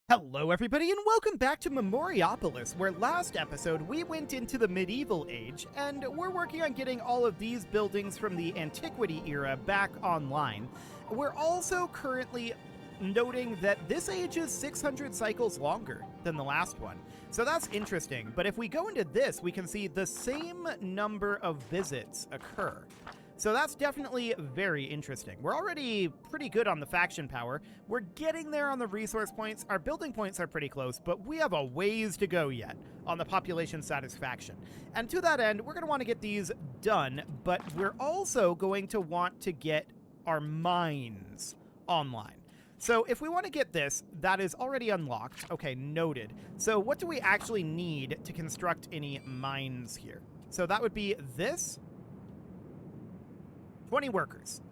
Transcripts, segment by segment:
Hello everybody and welcome back to Memoriapolis, where last episode we went into the medieval age, and we're working on getting all of these buildings from the antiquity era back online. We're also currently noting that this age is 600 cycles longer than the last one. So that's interesting, but if we go into this, we can see the same number of visits occur. So that's definitely very interesting. We're already pretty good on the faction power. We're getting there on the resource points. Our building points are pretty close, but we have a ways to go yet on the population satisfaction. And to that end, we're going to want to get these done, but we're also going to want to get our mines online. So if we want to get this, that is already unlocked. Okay, noted. So what do we actually need to construct any mines here? So that would be this. 20 workers.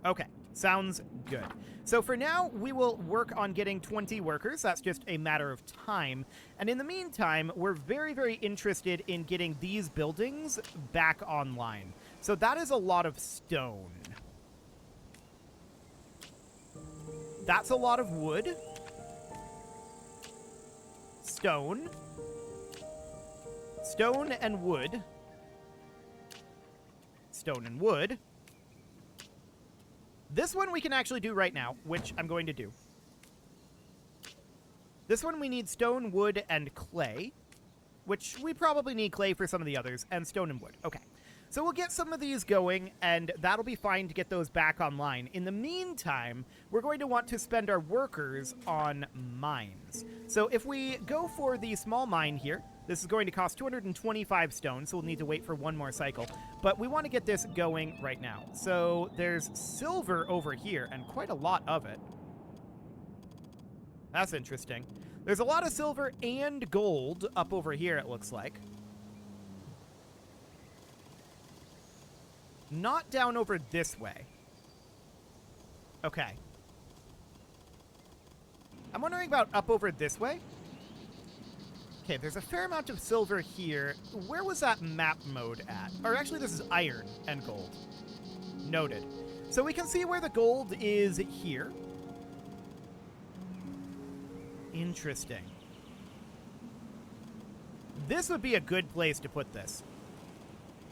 Okay, sounds good. So for now, we will work on getting 20 workers. That's just a matter of time. And in the meantime, we're very, very interested in getting these buildings back online. So that is a lot of stone. That's a lot of wood. Stone. Stone and wood. Stone and wood. This one we can actually do right now, which I'm going to do. This one we need stone, wood, and clay, which we probably need clay for some of the others, and stone and wood. Okay, so we'll get some of these going, and that'll be fine to get those back online. In the meantime, we're going to want to spend our workers on mines. So if we go for the small mine here, this is going to cost 225 stone, so we'll need to wait for one more cycle. But we want to get this going right now. So there's silver over here, and quite a lot of it. That's interesting. There's a lot of silver and gold up over here, it looks like. Not down over this way. Okay. I'm wondering about up over this way. Okay, there's a fair amount of silver here. Where was that map mode at? Or actually, this is iron and gold. Noted. So we can see where the gold is here. Interesting. This would be a good place to put this.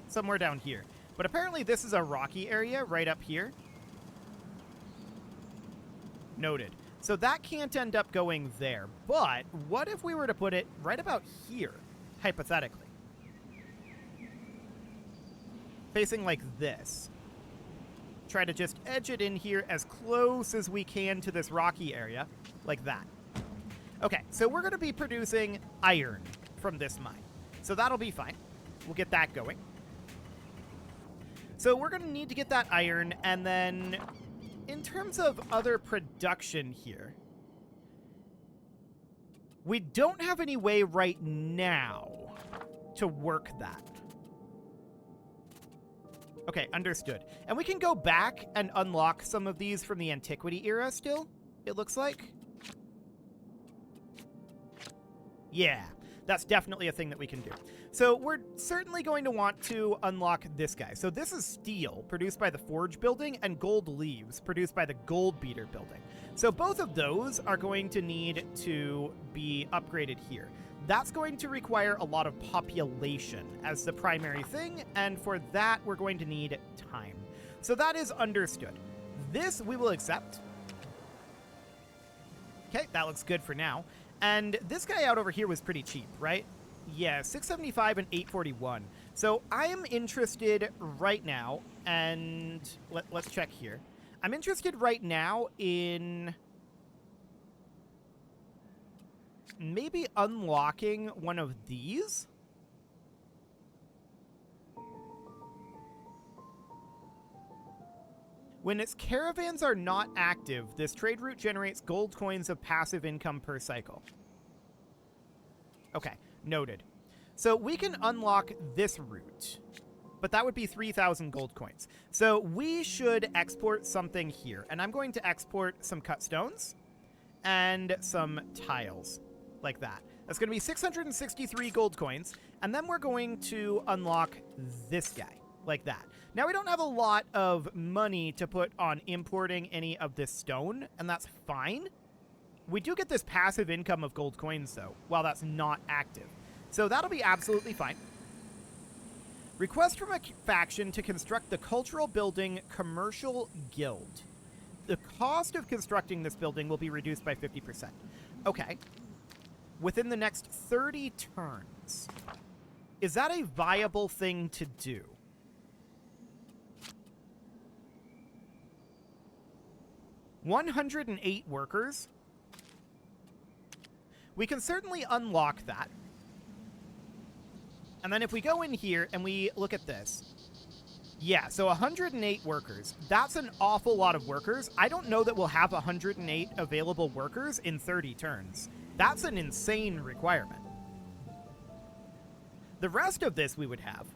Somewhere down here. But apparently this is a rocky area right up here. Noted. So that can't end up going there. But what if we were to put it right about here, hypothetically? Facing like this. Try to just edge it in here as close as we can to this rocky area, like that. Okay, so we're going to be producing iron from this mine. So that'll be fine. We'll get that going. So we're going to need to get that iron, and then in terms of other production here, we don't have any way right now to work that. Okay, understood. And we can go back and unlock some of these from the antiquity era still, it looks like. Yeah, that's definitely a thing that we can do. So we're certainly going to want to unlock this guy. So this is steel, produced by the Forge building, and gold leaves, produced by the Gold Beater building. So both of those are going to need to be upgraded here. That's going to require a lot of population as the primary thing, and for that we're going to need time. So that is understood. This we will accept. Okay, that looks good for now. And this guy out over here was pretty cheap, right? Yeah, 675 and 841. So I am interested right now, and let's check here. I'm interested right now in maybe unlocking one of these. When its caravans are not active, this trade route generates gold coins of passive income per cycle. Okay, noted. So we can unlock this route, but that would be 3,000 gold coins. So we should export something here, and I'm going to export some cut stones and some tiles, like that. That's going to be 663 gold coins, and then we're going to unlock this guy, like that. Now, we don't have a lot of money to put on importing any of this stone, and that's fine. We do get this passive income of gold coins, though, while that's not active. So that'll be absolutely fine. Request from a faction to construct the cultural building Commercial Guild. The cost of constructing this building will be reduced by 50%. Okay. Within the next 30 turns. Is that a viable thing to do? $108 workers. We can certainly unlock that. And then if we go in here and we look at this. Yeah, so 108 workers. That's an awful lot of workers. I don't know that we'll have 108 available workers in 30 turns. That's an insane requirement. The rest of this we would have.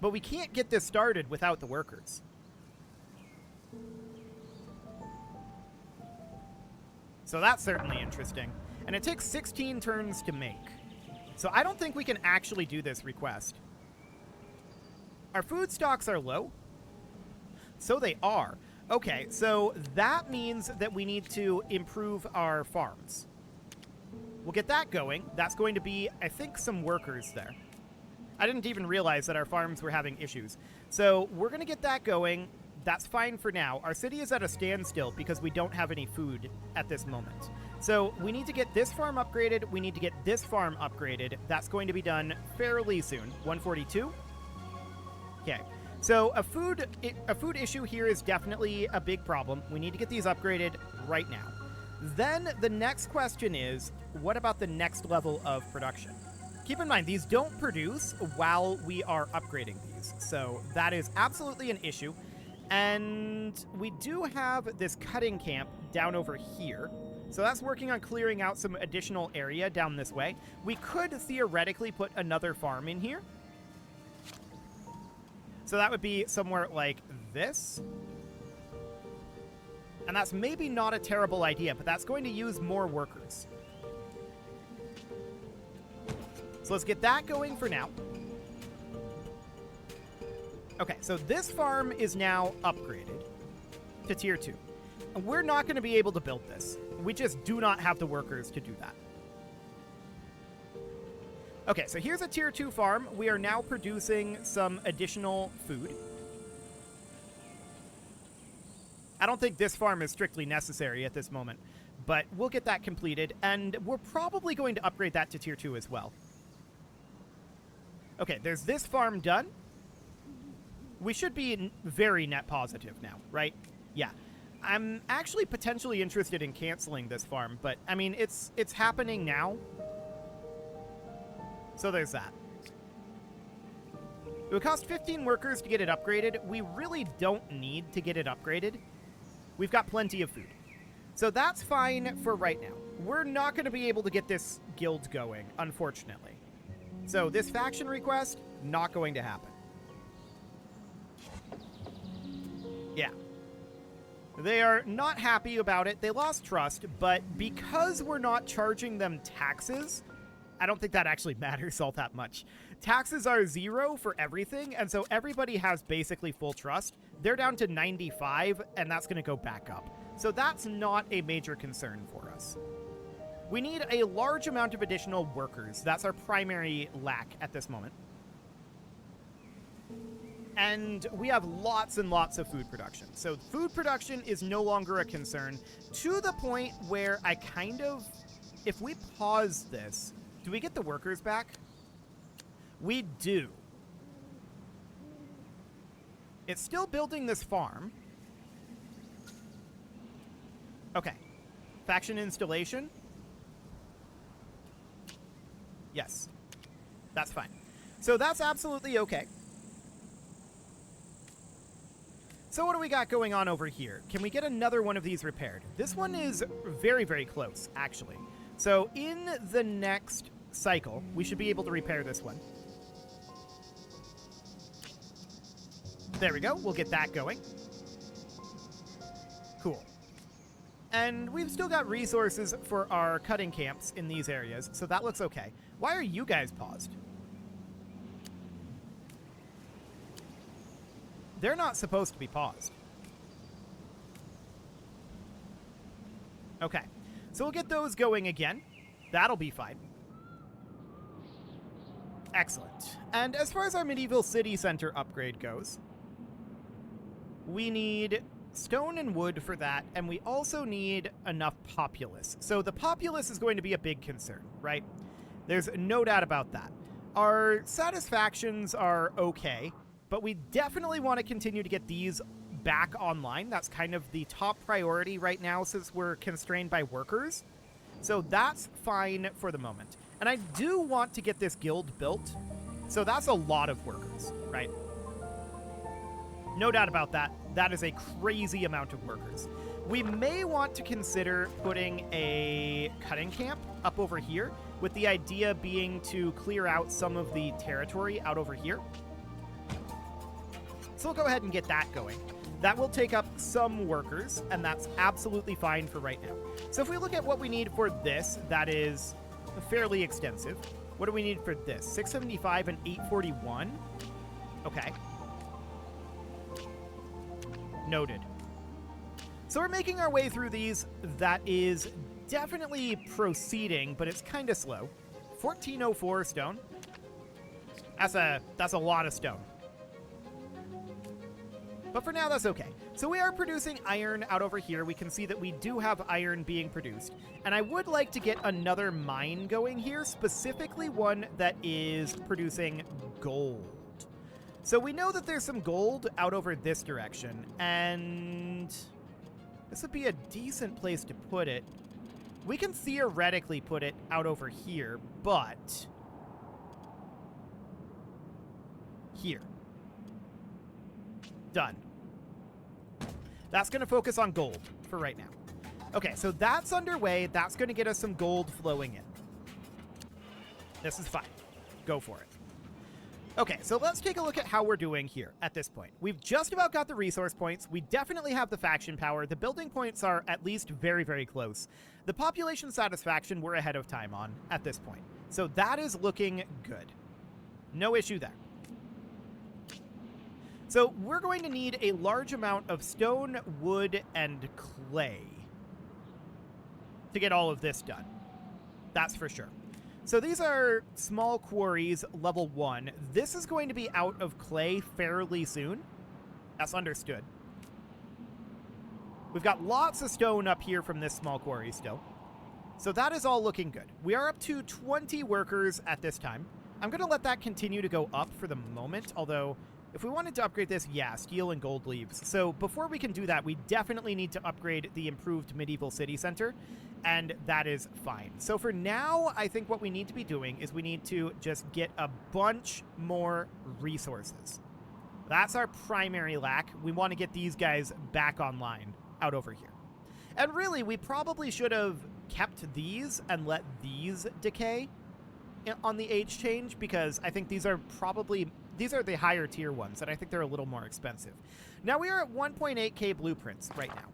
But we can't get this started without the workers. So that's certainly interesting. And it takes 16 turns to make. So I don't think we can actually do this request. Our food stocks are low. So they are. Okay, so that means that we need to improve our farms. We'll get that going. That's going to be, I think, some workers there. I didn't even realize that our farms were having issues. So we're going to get that going. That's fine for now. Our city is at a standstill because we don't have any food at this moment. So we need to get this farm upgraded. We need to get this farm upgraded. That's going to be done fairly soon. 142. Okay. So a food issue here is definitely a big problem. We need to get these upgraded right now. Then the next question is, what about the next level of production? Keep in mind, these don't produce while we are upgrading these. So that is absolutely an issue. And we do have this cutting camp down over here. So that's working on clearing out some additional area down this way. We could theoretically put another farm in here. So that would be somewhere like this. And that's maybe not a terrible idea, but that's going to use more workers. So let's get that going for now. Okay, so this farm is now upgraded to tier 2. And we're not going to be able to build this. We just do not have the workers to do that. Okay, so here's a tier 2 farm. We are now producing some additional food. I don't think this farm is strictly necessary at this moment, but we'll get that completed, and we're probably going to upgrade that to tier 2 as well. Okay, there's this farm done. We should be very net positive now, right? Yeah. I'm actually potentially interested in canceling this farm, but, I mean, it's happening now. So there's that. It would cost 15 workers to get it upgraded. We really don't need to get it upgraded. We've got plenty of food. So that's fine for right now. We're not going to be able to get this guild going, unfortunately. So this faction request, not going to happen. Yeah. They are not happy about it. They lost trust, but because we're not charging them taxes, I don't think that actually matters all that much. Taxes are 0 for everything, and so everybody has basically full trust. They're down to 95, and that's going to go back up. So that's not a major concern for us. We need a large amount of additional workers. That's our primary lack at this moment. And we have lots and lots of food production. So food production is no longer a concern, to the point where I kind of, if we pause this, do we get the workers back? We do. It's still building this farm. Okay. Faction installation. Yes. That's fine. So that's absolutely okay. So what do we got going on over here? Can we get another one of these repaired? This one is very, very close, actually. So in the next cycle, we should be able to repair this one. There we go. We'll get that going. Cool. And we've still got resources for our cutting camps in these areas, so that looks okay. Why are you guys paused? They're not supposed to be paused. Okay. So we'll get those going again. That'll be fine. Excellent. And as far as our medieval city center upgrade goes, we need stone and wood for that, and we also need enough populace. So the populace is going to be a big concern, right? There's no doubt about that. Our satisfactions are okay, but we definitely want to continue to get these back online. That's kind of the top priority right now since we're constrained by workers. So that's fine for the moment. And I do want to get this guild built. So that's a lot of workers, right? No doubt about that. That is a crazy amount of workers. We may want to consider putting a cutting camp up over here, with the idea being to clear out some of the territory out over here. So we'll go ahead and get that going. That will take up some workers, and that's absolutely fine for right now. So if we look at what we need for this, that is fairly extensive. What do we need for this? 675 and 841? Okay. Noted. So we're making our way through these. That is definitely proceeding, but it's kind of slow. 1404 stone. That's a lot of stone. But for now, that's okay. So we are producing iron out over here. We can see that we do have iron being produced. And I would like to get another mine going here, specifically one that is producing gold. So we know that there's some gold out over this direction, and this would be a decent place to put it. We can theoretically put it out over here, but here. Done. That's going to focus on gold for right now. Okay, so that's underway. That's going to get us some gold flowing in. This is fine. Go for it. Okay, so let's take a look at how we're doing here at this point. We've just about got the resource points. We definitely have the faction power. The building points are at least very, very close. The population satisfaction we're ahead of time on at this point. So that is looking good. No issue there. So we're going to need a large amount of stone, wood, and clay to get all of this done. That's for sure. So these are small quarries, level 1. This is going to be out of clay fairly soon. That's understood. We've got lots of stone up here from this small quarry still. So that is all looking good. We are up to 20 workers at this time. I'm going to let that continue to go up for the moment, although if we wanted to upgrade this, yeah, steel and gold leaves. So before we can do that, we definitely need to upgrade the improved medieval city center, and that is fine. So for now, I think what we need to be doing is we need to just get a bunch more resources. That's our primary lack. We want to get these guys back online out over here. And really, we probably should have kept these and let these decay on the age change, because I think these are the higher tier ones, and I think they're a little more expensive. Now we are at 1.8k blueprints right now,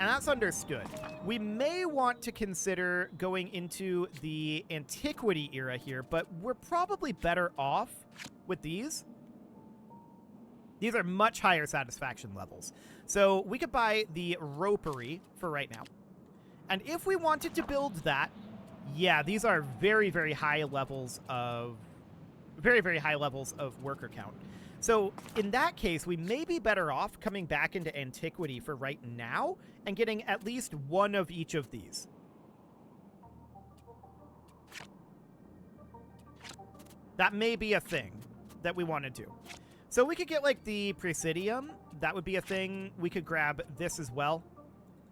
and that's understood. We may want to consider going into the antiquity era here, but we're probably better off with these. These are much higher satisfaction levels. So we could buy the ropery for right now. And if we wanted to build that, yeah, these are very, very high levels of worker count. So in that case, we may be better off coming back into antiquity for right now and getting at least one of each of these. That may be a thing that we want to do. So we could get like the Presidium. That would be a thing. We could grab this as well.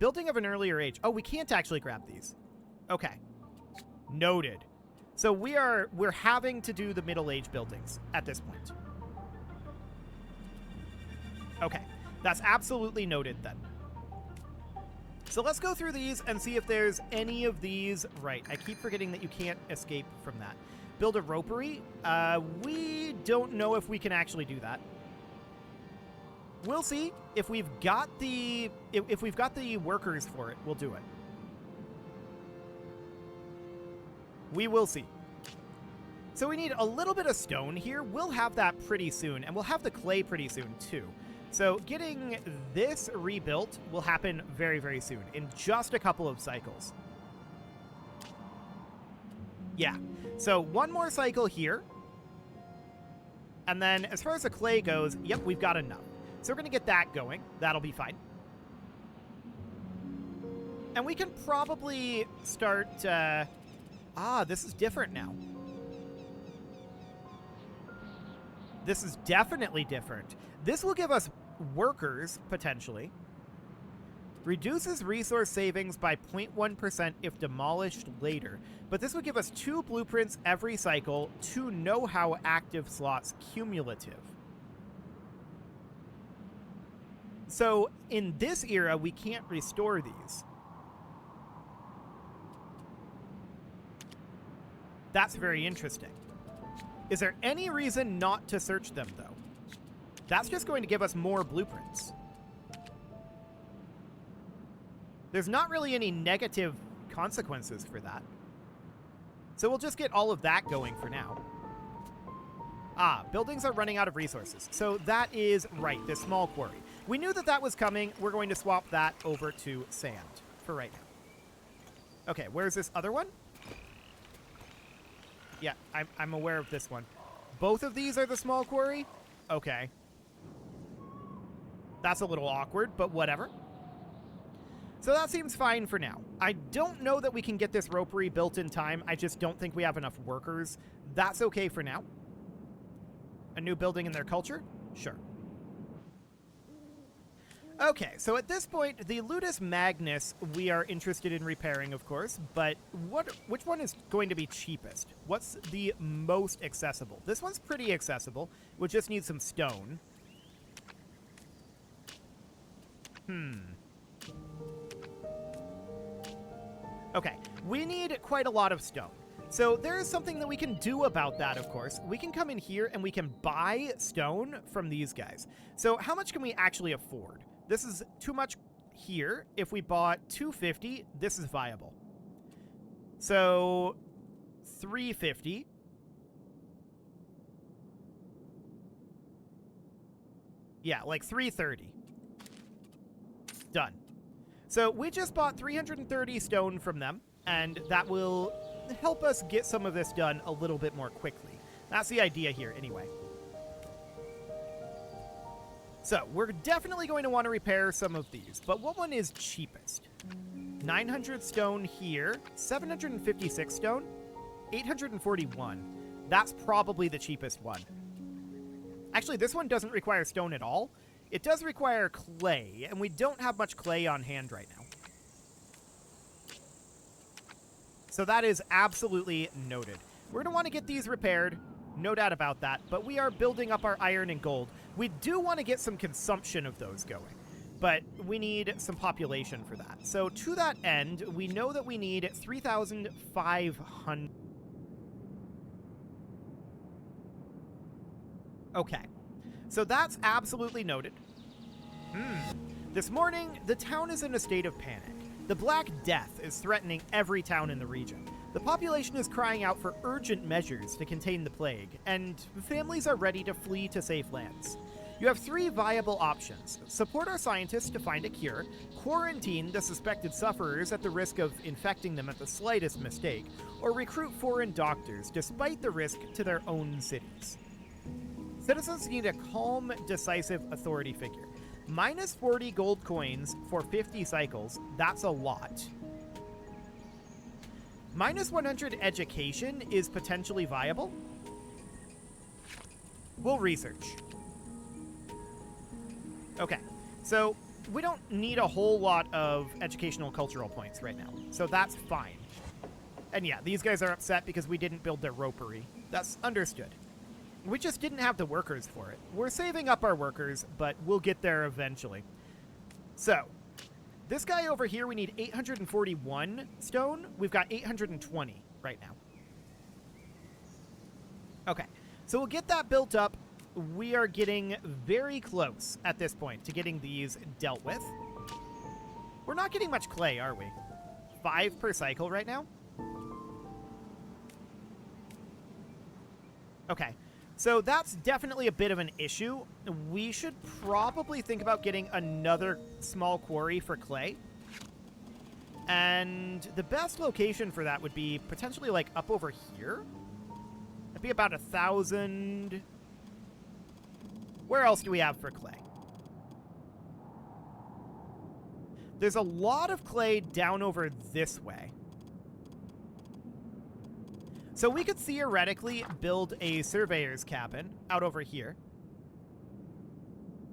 Building of an earlier age. Oh, we can't actually grab these. Okay. Noted. So we're having to do the Middle Age buildings at this point. Okay, that's absolutely noted then. So let's go through these and see if there's any of these. Right, I keep forgetting that you can't escape from that. Build a ropery. We don't know if we can actually do that. We'll see. If we've got the workers for it, we'll do it. We will see. So we need a little bit of stone here. We'll have that pretty soon, and we'll have the clay pretty soon, too. So getting this rebuilt will happen very, very soon, in just a couple of cycles. Yeah, so one more cycle here. And then as far as the clay goes, yep, we've got enough. So we're going to get that going. That'll be fine. And we can probably start... this is different now. This is definitely different. This will give us workers, potentially. Reduces resource savings by 0.1% if demolished later. But this would give us 2 blueprints every cycle, 2 know-how active slots cumulative. So in this era, we can't restore these. That's very interesting. Is there any reason not to search them, though? That's just going to give us more blueprints. There's not really any negative consequences for that. So we'll just get all of that going for now. Buildings are running out of resources. So that is right, this small quarry. We knew that that was coming. We're going to swap that over to sand for right now. Okay, where's this other one? Yeah, I'm aware of this one. Both of these are the small quarry? Okay. That's a little awkward, but whatever. So that seems fine for now. I don't know that we can get this ropery built in time. I just don't think we have enough workers. That's okay for now. A new building in their culture? Sure. Okay, so at this point, the Ludus Magnus we are interested in repairing, of course, but which one is going to be cheapest? What's the most accessible? This one's pretty accessible. We'll just need some stone. Okay, we need quite a lot of stone. So there is something that we can do about that, of course. We can come in here and we can buy stone from these guys. So how much can we actually afford? This is too much here. If we bought 250, this is viable. So 350. Yeah, like 330. Done. So we just bought 330 stone from them, and that will help us get some of this done a little bit more quickly. That's the idea here, anyway. So we're definitely going to want to repair some of these, but what one is cheapest? 900 stone here, 756 stone, 841. That's probably the cheapest one. Actually, this one doesn't require stone at all. It does require clay, and we don't have much clay on hand right now. So that is absolutely noted. We're going to want to get these repaired, no doubt about that, but we are building up our iron and gold. We do want to get some consumption of those going, but we need some population for that. So to that end, we know that we need 3,500. Okay, so that's absolutely noted. This morning, the town is in a state of panic. The Black Death is threatening every town in the region. The population is crying out for urgent measures to contain the plague, and families are ready to flee to safe lands. You have 3 viable options. Support our scientists to find a cure, quarantine the suspected sufferers at the risk of infecting them at the slightest mistake, or recruit foreign doctors despite the risk to their own cities. Citizens need a calm, decisive authority figure. Minus 40 gold coins for 50 cycles, that's a lot. Minus 100 education is potentially viable. We'll research. Okay, so we don't need a whole lot of educational cultural points right now, so that's fine. And yeah, these guys are upset because we didn't build their ropery. That's understood. We just didn't have the workers for it. We're saving up our workers, but we'll get there eventually. So, this guy over here, we need 841 stone. We've got 820 right now. Okay, so we'll get that built up. We are getting very close at this point to getting these dealt with. We're not getting much clay, are we? 5 per cycle right now? Okay. So that's definitely a bit of an issue. We should probably think about getting another small quarry for clay. And the best location for that would be potentially like up over here. That'd be about 1,000. Where else do we have for clay? There's a lot of clay down over this way. So we could theoretically build a surveyor's cabin out over here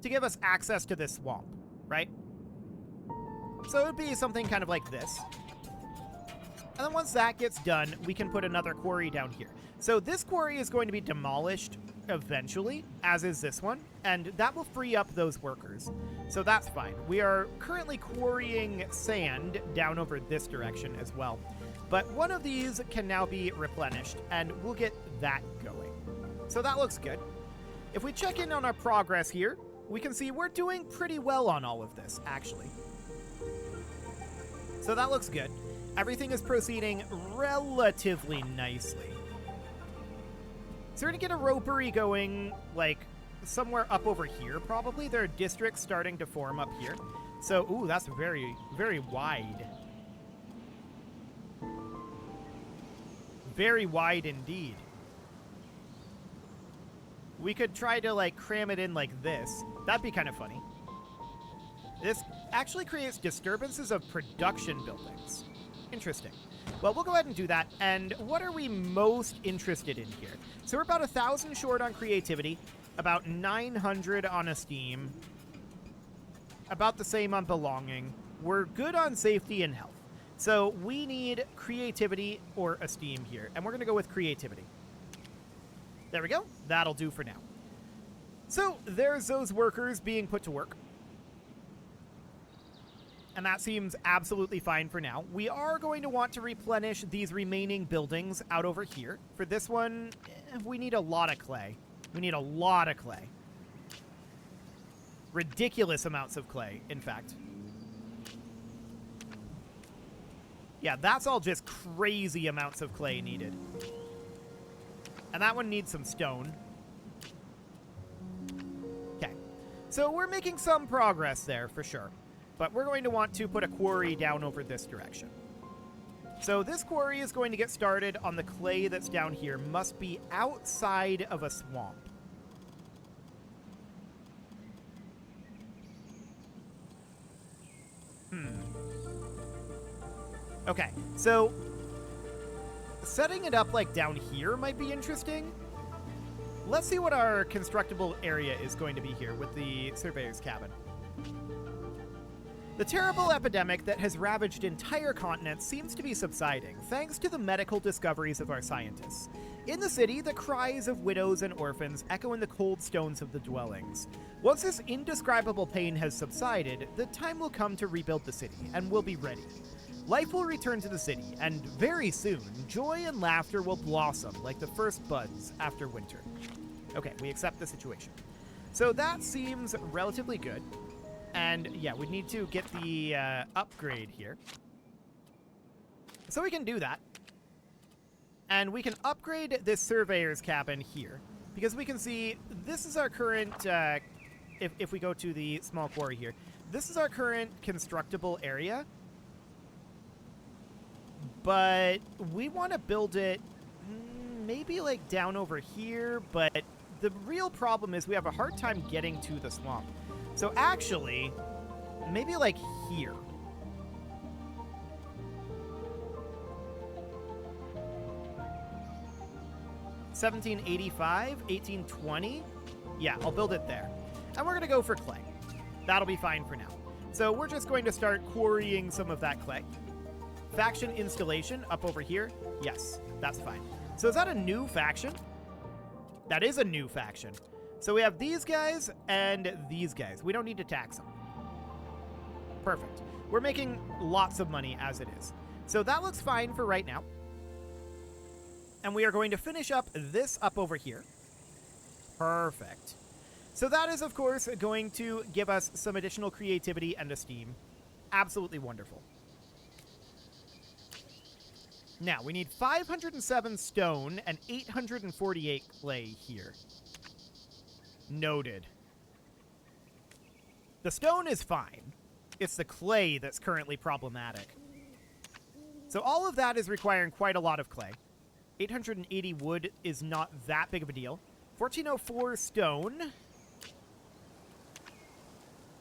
to give us access to this swamp, right? So it would be something kind of like this. And then once that gets done, we can put another quarry down here. So this quarry is going to be demolished eventually, as is this one, and that will free up those workers. So that's fine. We are currently quarrying sand down over this direction as well. But one of these can now be replenished, and we'll get that going. So that looks good. If we check in on our progress here, we can see we're doing pretty well on all of this, actually. So that looks good. Everything is proceeding relatively nicely. So we're going to get a ropery going, like, somewhere up over here, probably. There are districts starting to form up here. So, ooh, that's very, very wide. Very wide indeed. We could try to, like, cram it in like this. That'd be kind of funny. This actually creates disturbances of production buildings. Interesting. Well, we'll go ahead and do that. And what are we most interested in here? So we're about 1,000 short on creativity, about 900 on esteem, about the same on belonging. We're good on safety and health. So we need creativity or esteem here, and we're going to go with creativity. There we go. That'll do for now. So there's those workers being put to work. And that seems absolutely fine for now. We are going to want to replenish these remaining buildings out over here. For this one, we need a lot of clay. We need a lot of clay. Ridiculous amounts of clay, in fact. Yeah, that's all just crazy amounts of clay needed. And that one needs some stone. Okay. So we're making some progress there, for sure. But we're going to want to put a quarry down over this direction. So this quarry is going to get started on the clay that's down here. Must be outside of a swamp. Okay, so setting it up like down here might be interesting. Let's see what our constructible area is going to be here with the surveyor's cabin. The terrible epidemic that has ravaged entire continents seems to be subsiding, thanks to the medical discoveries of our scientists. In the city, the cries of widows and orphans echo in the cold stones of the dwellings. Once this indescribable pain has subsided, the time will come to rebuild the city, and we'll be ready. Life will return to the city, and very soon, joy and laughter will blossom like the first buds after winter. Okay, we accept the situation. So that seems relatively good. And yeah, we need to get the upgrade here. So we can do that. And we can upgrade this surveyor's cabin here. Because we can see this is our current, if we go to the small quarry here, this is our current constructible area. But we want to build it maybe like down over here. But the real problem is we have a hard time getting to the swamp. So actually, maybe like here. $17.85, $18.20. Yeah, I'll build it there. And we're going to go for clay. That'll be fine for now. So we're just going to start quarrying some of that clay. Faction installation up over here. Yes, that's fine. So is that a new faction? That is a new faction. So we have these guys and these guys. We don't need to tax them. Perfect. We're making lots of money as it is. So that looks fine for right now. And we are going to finish up this up over here. Perfect. So that is, of course, going to give us some additional creativity and esteem. Absolutely wonderful. Now, we need 507 stone and 848 clay here. Noted. The stone is fine. It's the clay that's currently problematic. So all of that is requiring quite a lot of clay. 880 wood is not that big of a deal. 1404 stone.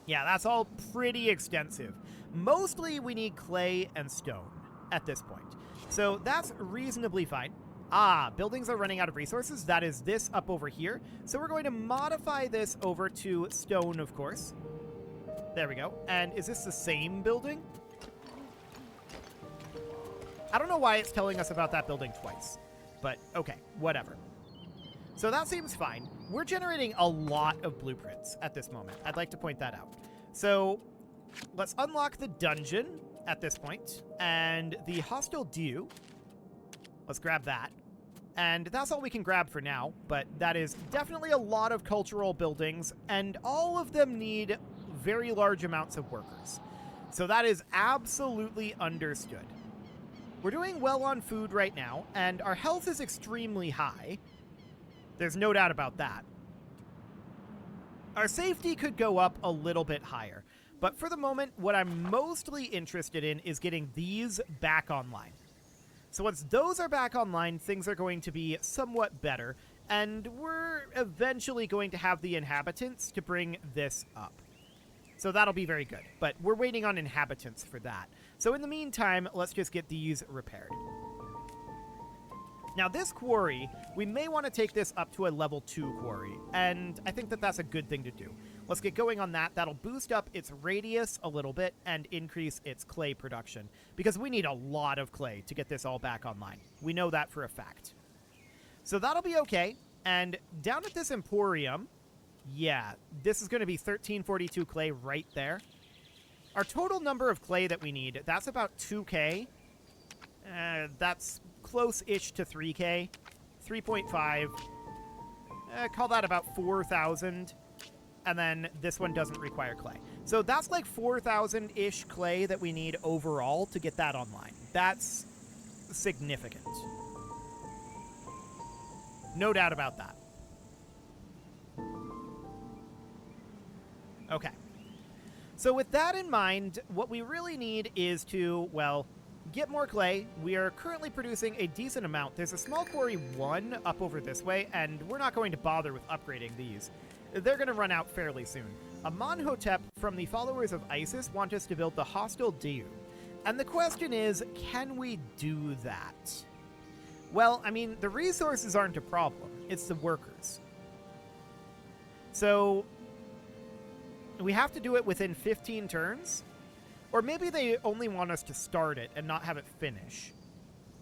Yeah, that's all pretty extensive. Mostly we need clay and stone at this point. So that's reasonably fine. Ah, buildings are running out of resources. That is this up over here. So we're going to modify this over to stone, of course. There we go. And is this the same building? I don't know why it's telling us about that building twice. But okay, whatever. So that seems fine. We're generating a lot of blueprints at this moment. I'd like to point that out. So let's unlock the dungeon at this point, and the hostile dew. Let's grab that. And that's all we can grab for now, but that is definitely a lot of cultural buildings, and all of them need very large amounts of workers. So that is absolutely understood. We're doing well on food right now, and our health is extremely high. There's no doubt about that. Our safety could go up a little bit higher. But for the moment, what I'm mostly interested in is getting these back online. So once those are back online, things are going to be somewhat better, and we're eventually going to have the inhabitants to bring this up. So that'll be very good, but we're waiting on inhabitants for that. So in the meantime, let's just get these repaired. Now this quarry, we may want to take this up to a level 2 quarry, and I think that that's a good thing to do. Let's get going on that. That'll boost up its radius a little bit and increase its clay production, because we need a lot of clay to get this all back online. We know that for a fact. So that'll be okay. And down at this Emporium, yeah, this is going to be 1342 clay right there. Our total number of clay that we need, that's about 2K. That's close-ish to 3K. 3.5. Call that about 4,000. And then this one doesn't require clay. So that's like 4,000-ish clay that we need overall to get that online. That's significant. No doubt about that. Okay. So with that in mind, what we really need is to, well, get more clay. We are currently producing a decent amount. There's a small quarry 1 up over this way, and we're not going to bother with upgrading these. They're going to run out fairly soon. Amonhotep from the followers of Isis want us to build the hostile Diu. And the question is, can we do that? Well, I mean, the resources aren't a problem. It's the workers. So we have to do it within 15 turns? Or maybe they only want us to start it and not have it finish.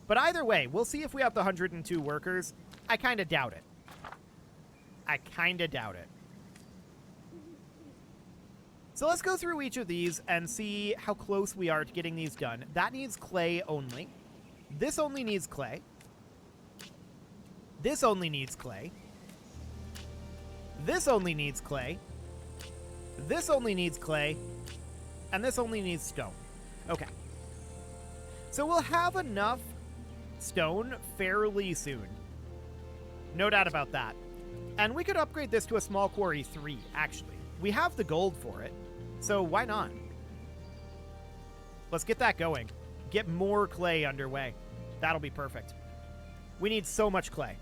But either way, we'll see if we have the 102 workers. I kind of doubt it. I kind of doubt it. So let's go through each of these and see how close we are to getting these done. That needs clay only. This only needs clay. This only needs clay. This only needs clay. This only needs clay. And this only needs stone. Okay. So we'll have enough stone fairly soon. No doubt about that. And we could upgrade this to a small quarry 3, actually. We have the gold for it, so why not? Let's get that going. Get more clay underway. That'll be perfect. We need so much clay.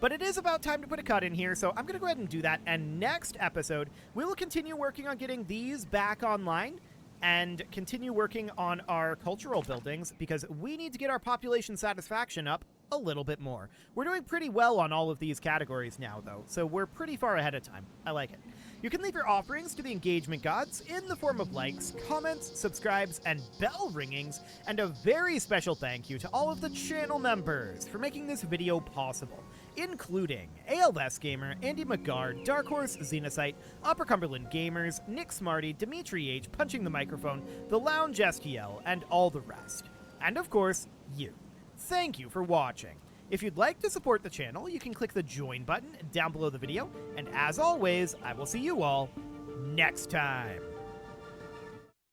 But it is about time to put a cut in here, so I'm going to go ahead and do that. And next episode, we will continue working on getting these back online and continue working on our cultural buildings, because we need to get our population satisfaction up a little bit more. We're doing pretty well on all of these categories now, though, so we're pretty far ahead of time. I like it. You can leave your offerings to the engagement gods in the form of likes, comments, subscribes, and bell ringings, and a very special thank you to all of the channel members for making this video possible, including ALS Gamer, Andy McGard, Dark Horse Xenocyte, Upper Cumberland Gamers, Nick Smarty, Dimitri H, Punching the Microphone, The Lounge STL, and all the rest. And of course, you. Thank you for watching. If you'd like to support the channel, you can click the join button down below the video, and as always, I will see you all next time.